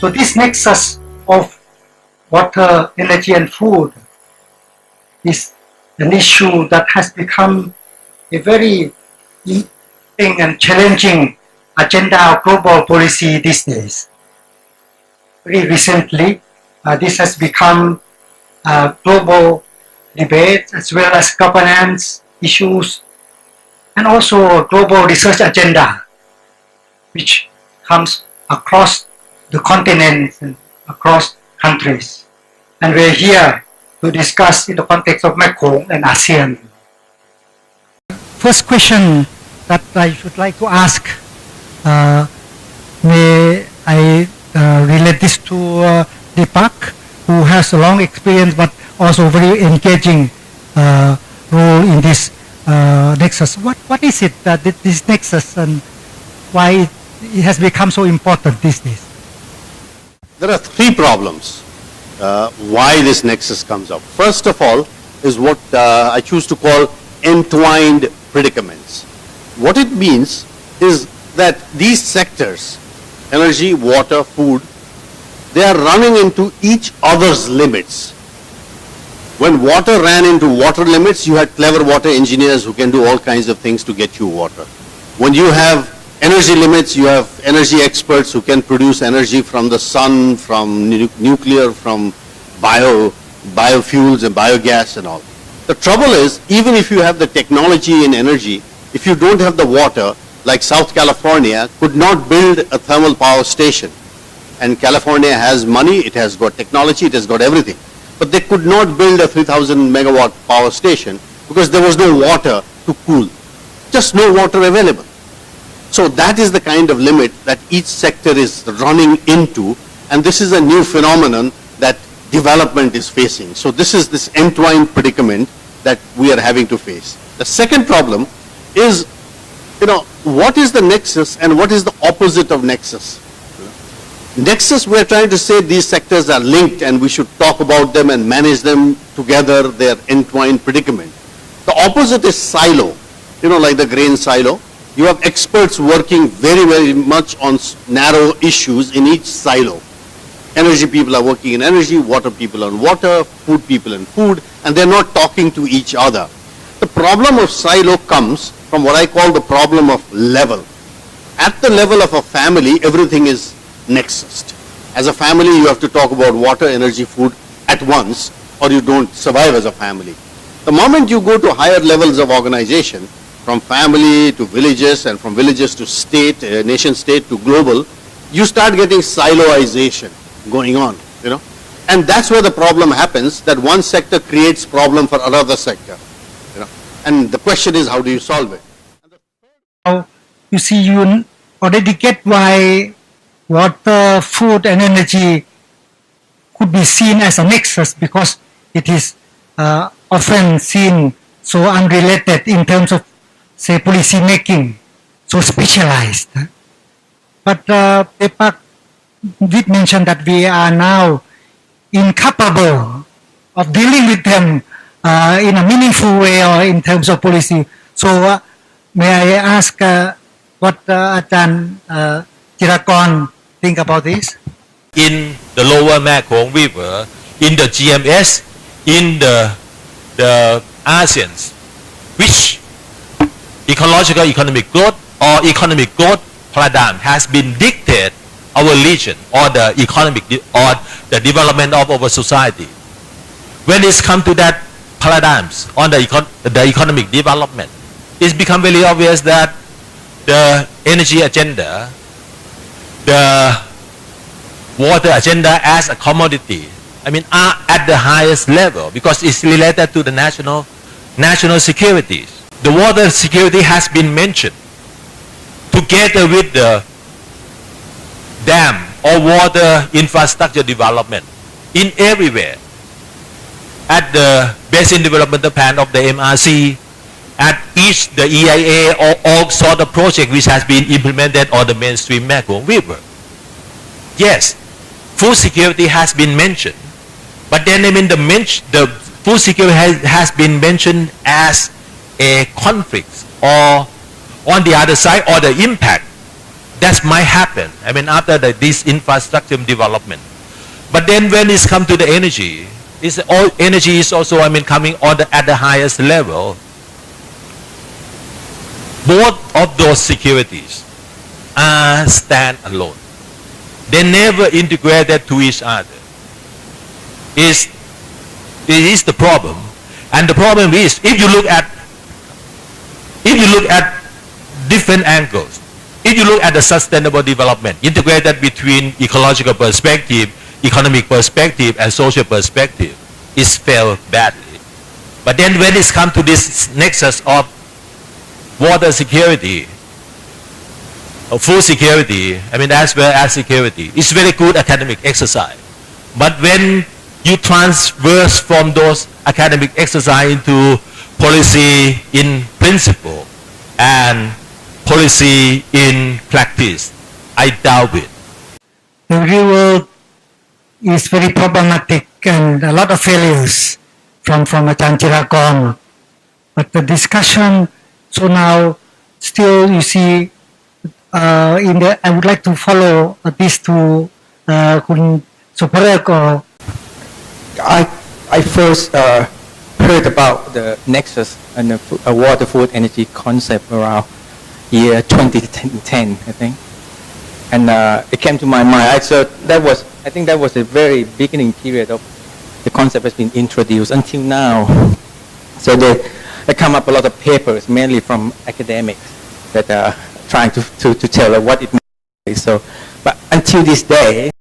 So this nexus of water, energy and food is an issue that has become a very interesting and challenging agenda of global policy these days. Very recently, this has become a global debate as well as governance issues and also a global research agenda which comes across the continents and across countries. And we're here to discuss in the context of Mekong and ASEAN. First question that I should like to ask, may I relate this to Deepak, who has a long experience but also very engaging role in this nexus. What is it that this nexus and why it has become so important these days? There are three problems why this nexus comes up. First of all is what I choose to call entwined predicaments. What it means is that these sectors, energy, water, food, they are running into each other's limits. When water ran into water limits, you had clever water engineers who can do all kinds of things to get you water. When you have energy limits, you have energy experts who can produce energy from the sun, from nuclear, from biofuels and biogas and all. The trouble is, even if you have the technology in energy, if you don't have the water, like South California could not build a thermal power station. And California has money, it has got technology, it has got everything. But they could not build a 3,000 megawatt power station because there was no water to cool. Just no water available. So that is the kind of limit that each sector is running into, and this is a new phenomenon that development is facing. So this is this entwined predicament that we are having to face. The second problem is, what is the nexus and what is the opposite of nexus? Nexus, we are trying to say these sectors are linked and we should talk about them and manage them together, their entwined predicament. The opposite is silo, like the grain silo. You have experts working very, very much on narrow issues in each silo. Energy people are working in energy, water people on water, food people in food, and they're not talking to each other. The problem of silo comes from what I call the problem of level. At the level of a family, everything is nexused. As a family, you have to talk about water, energy, food at once, or you don't survive as a family. The moment you go to higher levels of organization, from family to villages, and from villages to state, nation state to global, you start getting siloization going on, And that's where the problem happens, that one sector creates problem for another sector, And the question is, how do you solve it? You see, you already get why water, food and energy could be seen as a nexus because it is often seen so unrelated in terms of, say, policy making, so specialized. But Deepak did mention that we are now incapable of dealing with them in a meaningful way or in terms of policy. So may I ask what Ajahn Chirakon think about this? In the lower Mekong River, in the GMS, in the ASEANs, which ecological economic growth or economic growth paradigm has been dictated our region or the economic or the development of our society. When it's come to that paradigms on the economic development, it's become very obvious that the energy agenda, the water agenda as a commodity, are at the highest level because it's related to the national securities. The water security has been mentioned together with the dam or water infrastructure development in everywhere. At the Basin Development Plan of the MRC, at each the EIA or all sort of project which has been implemented on the mainstream Mekong River. Yes, food security has been mentioned, but then the food security has been mentioned as a conflict or on the other side or the impact that might happen. I mean, after this infrastructure development. But then when it's come to the energy, energy is also, I mean, coming on at the highest level. Both of those securities are stand alone. They never integrated to each other. It is the problem. And the problem is, if you look at different angles, if you look at the sustainable development, integrated between ecological perspective, economic perspective, and social perspective, it's failed badly. But then when it's come to this nexus of water security, or food security, I mean, as well as security, it's very good academic exercise. But when you transverse from those academic exercise into policy in principle and policy in practice, I doubt it. The real world is very problematic and a lot of failures from Ajahn Chirakorn. But the discussion, so now still you see, I would like to follow this to Kun Suparak. Or I first heard about the Nexus and the water, food, energy concept around year 2010, I think. And it came to my mind. I think that was the very beginning period of the concept has been introduced until now. So they come up a lot of papers, mainly from academics, that are trying to tell what it means. So, but until this day,